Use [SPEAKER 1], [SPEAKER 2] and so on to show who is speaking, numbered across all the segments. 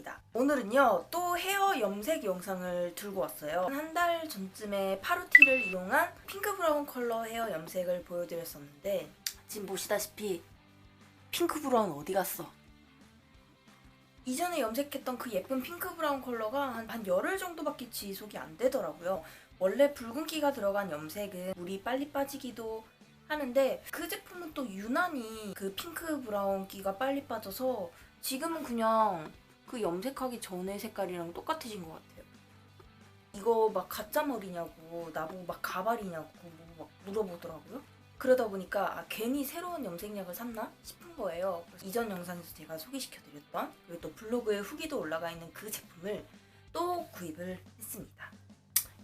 [SPEAKER 1] 반갑습니다. 오늘은요 또 헤어 염색 영상을 들고 왔어요. 한 달 전쯤에 파루티를 이용한 핑크 브라운 컬러 헤어 염색을 보여드렸었는데 지금 보시다시피 핑크 브라운 어디 갔어? 이전에 염색했던 그 예쁜 핑크 브라운 컬러가 한 열흘 정도밖에 지속이 안 되더라고요. 원래 붉은기가 들어간 염색은 물이 빨리 빠지기도 하는데 그 제품은 또 유난히 그 핑크 브라운기가 빨리 빠져서 지금은 그냥 그 염색하기 전의 색깔이랑 똑같아진 것 같아요. 이거 막 가짜 머리냐고 나보고 막 가발이냐고 막 물어보더라고요. 그러다 보니까 괜히 새로운 염색약을 샀나 싶은 거예요. 그래서 이전 영상에서 제가 소개시켜드렸던 그리고 또 블로그에 후기도 올라가 있는 그 제품을 또 구입을 했습니다.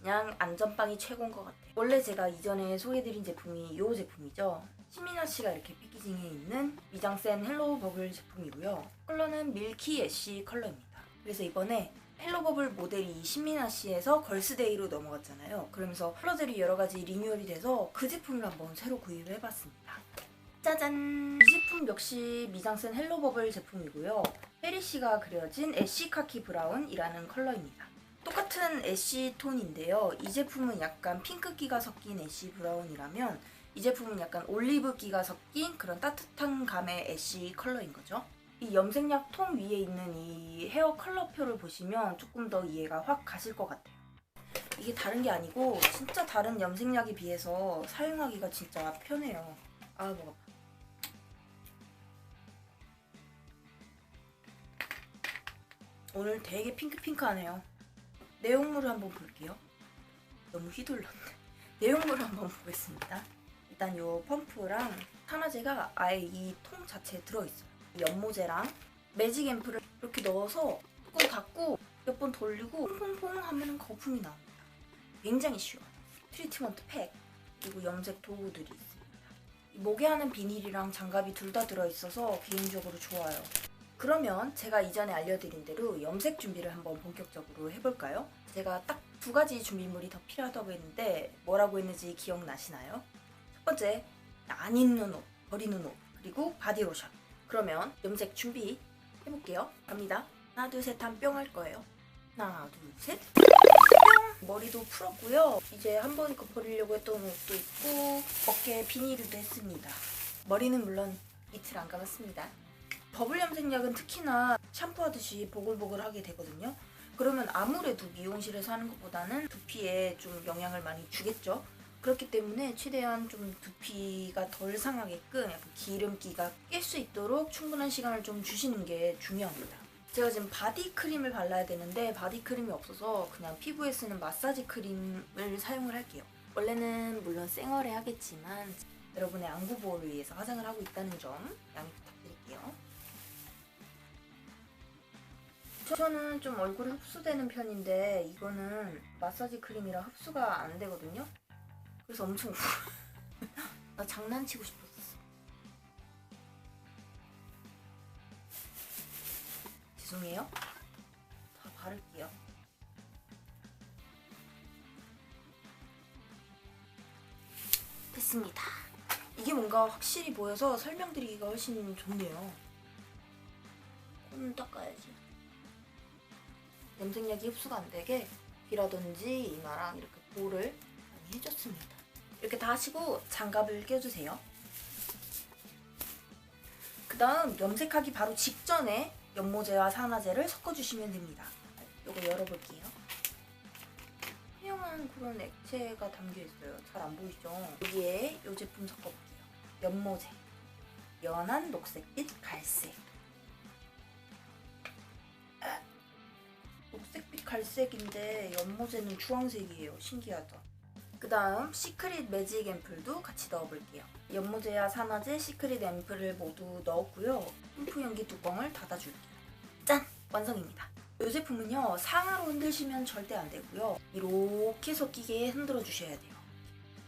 [SPEAKER 1] 그냥 안전빵이 최고인 것 같아요. 원래 제가 이전에 소개해드린 제품이 이 제품이죠. 시미나 씨가 이렇게 패키징에 있는 미장센 헬로우 버블 제품이고요. 컬러는 밀키 애쉬 컬러입니다. 그래서 이번에 헬로우 버블 모델이 시미나 씨에서 걸스데이로 넘어갔잖아요. 그러면서 컬러들이 여러 가지 리뉴얼이 돼서 그 제품을 한번 새로 구입을 해봤습니다. 짜잔! 이 제품 역시 미장센 헬로우 버블 제품이고요. 페리 씨가 그려진 애쉬 카키 브라운이라는 컬러입니다. 똑같은 애쉬 톤인데요. 이 제품은 약간 핑크기가 섞인 애쉬 브라운이라면 이 제품은 약간 올리브기가 섞인 그런 따뜻한 감의 애쉬 컬러인 거죠. 이 염색약 통 위에 있는 이 헤어 컬러표를 보시면 조금 더 이해가 확 가실 것 같아요. 이게 다른 게 아니고 진짜 다른 염색약에 비해서 사용하기가 진짜 편해요. 아, 뭐 아파. 오늘 되게 핑크핑크하네요. 내용물을 한번 볼게요. 너무 휘둘렀네. 내용물을 한번 보겠습니다. 일단 요 펌프랑 산화제가 아예 이 통 자체에 들어있어요. 연모제랑 매직 앰플을 이렇게 넣어서 뚜껑 닫고 몇 번 돌리고 퐁퐁퐁 하면 거품이 나옵니다. 굉장히 쉬워요. 트리트먼트 팩 그리고 염색 도구들이 있습니다. 목에 하는 비닐이랑 장갑이 둘 다 들어있어서 개인적으로 좋아요. 그러면 제가 이전에 알려드린 대로 염색 준비를 한번 본격적으로 해볼까요? 제가 딱 2가지 준비물이 더 필요하다고 했는데 뭐라고 했는지 기억나시나요? 첫 번째, 안 입는 옷, 버리는 옷, 그리고 바디로션. 그러면 염색 준비 해볼게요. 갑니다. 하나, 둘, 셋 하면 뿅 할 거예요. 하나, 둘, 셋. 뿅! 머리도 풀었고요. 이제 한 번 입고 버리려고 했던 옷도 있고 어깨에 비닐도 했습니다. 머리는 물론 이틀 안 감았습니다. 버블 염색약은 특히나 샴푸하듯이 보글보글하게 되거든요. 그러면 아무래도 미용실에서 하는 것보다는 두피에 좀 영향을 많이 주겠죠. 그렇기 때문에 최대한 좀 두피가 덜 상하게끔 약간 기름기가 낄 수 있도록 충분한 시간을 좀 주시는 게 중요합니다. 제가 지금 바디크림을 발라야 되는데 바디크림이 없어서 그냥 피부에 쓰는 마사지 크림을 사용을 할게요. 원래는 물론 쌩얼에 하겠지만 여러분의 안구 보호를 위해서 화장을 하고 있다는 점 양해 부탁드릴게요. 저는 좀 얼굴에 흡수되는 편인데 이거는 마사지 크림이라 흡수가 안 되거든요. 그래서 엄청 나 장난치고 싶었어. 죄송해요. 다 바를게요. 됐습니다. 이게 뭔가 확실히 보여서 설명드리기가 훨씬 좋네요. 코는 닦아야지. 염색약이 흡수가 안 되게 비라든지 이마랑 이렇게 볼을 많이 해줬습니다. 이렇게 다 하시고 장갑을 껴주세요. 그 다음 염색하기 바로 직전에 연모제와 산화제를 섞어주시면 됩니다. 이거 열어볼게요. 투명한 그런 액체가 담겨있어요. 잘 안 보이죠? 여기에 이 제품 섞어볼게요. 연모제, 연한 녹색빛 갈색. 녹색빛 갈색인데 연모제는 주황색이에요. 신기하다. 그 다음 시크릿 매직 앰플도 같이 넣어볼게요. 연모제와 산화제, 시크릿 앰플을 모두 넣었고요. 펌프 용기 뚜껑을 닫아줄게요. 짠! 완성입니다. 이 제품은요 상하로 흔드시면 절대 안 되고요. 이렇게 섞이게 흔들어 주셔야 돼요.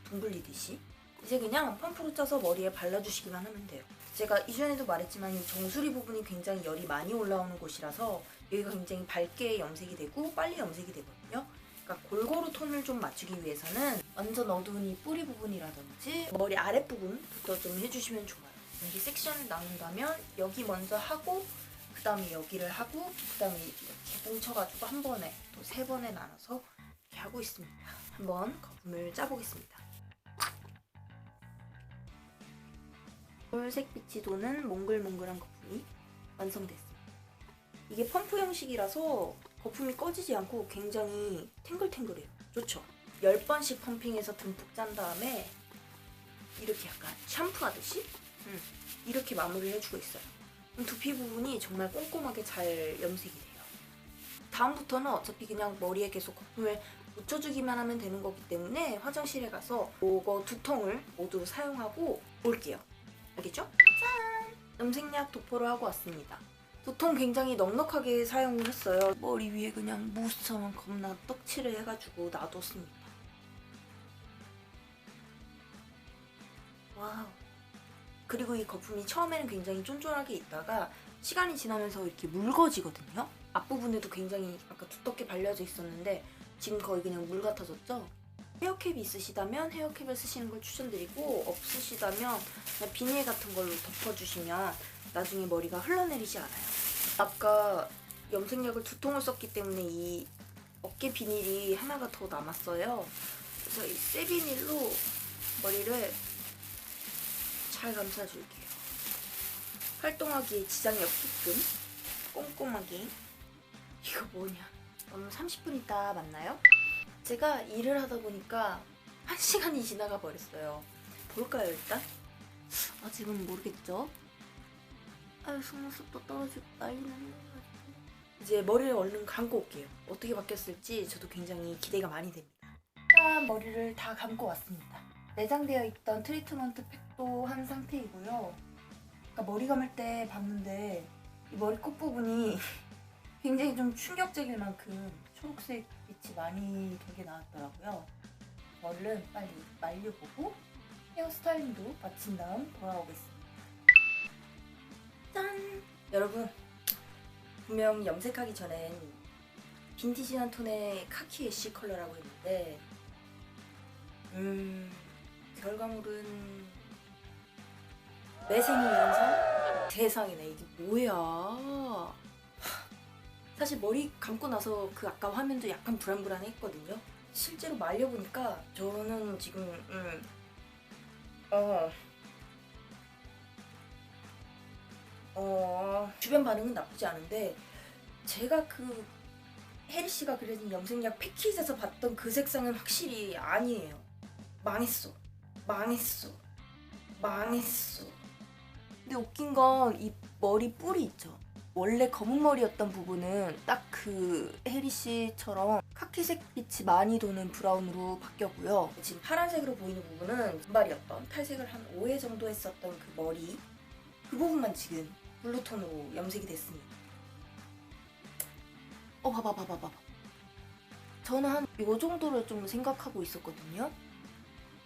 [SPEAKER 1] 둥 불리듯이. 이제 그냥 펌프로 짜서 머리에 발라주시기만 하면 돼요. 제가 이전에도 말했지만 이 정수리 부분이 굉장히 열이 많이 올라오는 곳이라서 여기가 굉장히 밝게 염색이 되고 빨리 염색이 되거든요. 그러니까 골고루 톤을 좀 맞추기 위해서는 완전 어두운 이 뿌리 부분이라든지 머리 아랫부분부터 좀 해주시면 좋아요. 여기 섹션을 나눈다면 여기 먼저 하고 그 그다음에 여기를 하고 그다음에 이렇게 뭉쳐가지고 한 번에 또 3번에 나눠서 이렇게 하고 있습니다. 한번 거품을 짜보겠습니다. 볼색 빛이 도는 몽글몽글한 거품이 완성됐습니다. 이게 펌프 형식이라서 거품이 꺼지지 않고 굉장히 탱글탱글해요. 좋죠? 10번씩 펌핑해서 듬뿍 짠 다음에 이렇게 약간 샴푸하듯이 이렇게 마무리를 해주고 있어요. 두피 부분이 정말 꼼꼼하게 잘 염색이 돼요. 다음부터는 어차피 그냥 머리에 계속 거품을 묻혀주기만 하면 되는 거기 때문에 화장실에 가서 이거 2통을 모두 사용하고 올게요. 알겠죠? 짠! 염색약 도포를 하고 왔습니다. 2통 굉장히 넉넉하게 사용을 했어요. 머리 위에 그냥 무스처럼 겁나 떡칠을 해가지고 놔뒀습니다. 와우. 그리고 이 거품이 처음에는 굉장히 쫀쫀하게 있다가 시간이 지나면서 이렇게 묽어지거든요. 앞부분에도 굉장히 아까 두텁게 발려져 있었는데 지금 거의 그냥 물 같아졌죠? 헤어캡이 있으시다면 헤어캡을 쓰시는 걸 추천드리고 없으시다면 그냥 비닐 같은 걸로 덮어주시면 나중에 머리가 흘러내리지 않아요. 아까 염색약을 2통을 썼기 때문에 이 어깨 비닐이 하나가 더 남았어요. 그래서 이 쇠 비닐로 머리를 잘 감싸줄게요. 활동하기에 지장이 없게끔 꼼꼼하게. 이거 뭐냐? 오늘 30분 있다 만나요? 제가 일을 하다 보니까 1시간이 지나가 버렸어요. 볼까요 일단? 아직은 모르겠죠? 아유 속눈썹도 떨어지고 난리 났네. 이제 머리를 얼른 감고 올게요. 어떻게 바뀌었을지 저도 굉장히 기대가 많이 됩니다. 일단 머리를 다 감고 왔습니다. 내장되어 있던 트리트먼트 팩도 한 상태이고요. 아까 머리 감을 때 봤는데 이 머리 끝부분이 굉장히 좀 충격적일 만큼 초록색 빛이 많이 되게 나왔더라고요. 얼른 빨리 말려보고 헤어스타일링도 마친 다음 돌아오겠습니다. 짠! 여러분, 분명 염색하기 전엔 빈티지한 톤의 카키 애쉬 컬러라고 했는데 결과물은 매생이 현상? 세상에나 이게 뭐야. 사실 머리 감고 나서 그 아까 화면도 약간 불안불안했거든요. 실제로 말려보니까 저는 지금 주변 반응은 나쁘지 않은데 제가 그 혜리씨가 그려진 염색약 패키지에서 봤던 그 색상은 확실히 아니에요. 망했어. 근데 웃긴 건 이 머리 뿔이 있죠. 원래 검은 머리였던 부분은 딱 그 혜리씨처럼 카키색 빛이 많이 도는 브라운으로 바뀌었고요. 지금 파란색으로 보이는 부분은 금발이었던 탈색을 한 5회 정도 했었던 그 머리 그 부분만 지금 블루톤으로 염색이 됐습니다. 봐봐. 저는 한 요 정도를 좀 생각하고 있었거든요.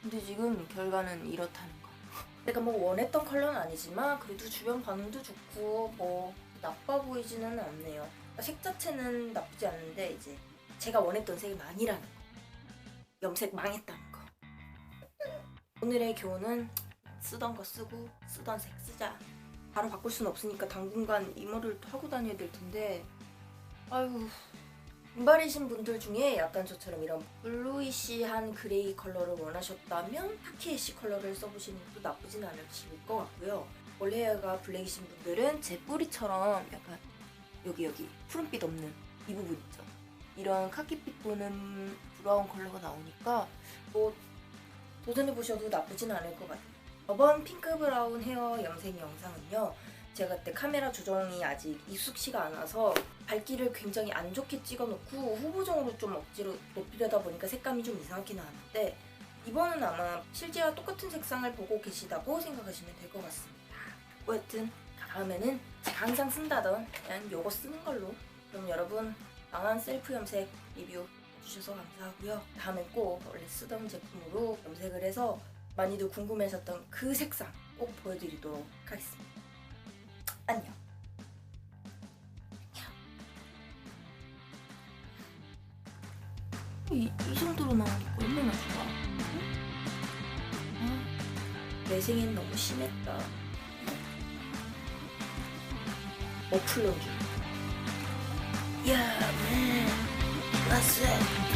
[SPEAKER 1] 근데 지금 결과는 이렇다는 거. 내가 뭐 원했던 컬러는 아니지만 그래도 주변 반응도 좋고 뭐 나빠 보이지는 않네요. 그러니까 색 자체는 나쁘지 않은데 이제 제가 원했던 색은 아니라는 거. 염색 망했다는 거. 오늘의 교훈은 쓰던 거 쓰고 쓰던 색 쓰자. 바로 바꿀 순 없으니까 당분간 이 머리를 하고 다녀야 될 텐데 아유 금발이신 분들 중에 약간 저처럼 이런 블루이시한 그레이 컬러를 원하셨다면 카키 애쉬 컬러를 써보시는 것도 나쁘진 않으실 것 같고요. 원래 헤어가 블랙이신 분들은 제 뿌리처럼 약간 여기 푸른빛 없는 이 부분 있죠. 이런 카키빛 도는 브라운 컬러가 나오니까 뭐 도전해보셔도 나쁘진 않을 것 같아요. 저번 핑크 브라운 헤어 염색 영상은요. 제가 그때 카메라 조정이 아직 익숙치가 않아서 밝기를 굉장히 안 좋게 찍어놓고 후보정으로 좀 억지로 높이려다 보니까 색감이 좀 이상하게 나왔는데 이번은 아마 실제와 똑같은 색상을 보고 계시다고 생각하시면 될 것 같습니다. 여튼 다음에는 제가 항상 쓴다던 그냥 요거 쓰는 걸로. 그럼 여러분 망한 셀프 염색 리뷰 해주셔서 감사하고요. 다음엔 꼭 원래 쓰던 제품으로 염색을 해서 많이들 궁금해하셨던 그 색상 꼭 보여드리도록 하겠습니다. 안녕. 이 정도로 나오니까 얼마나 좋아. 내 생엔 너무 심했다. 머플러인 줄. 야, man, what's up?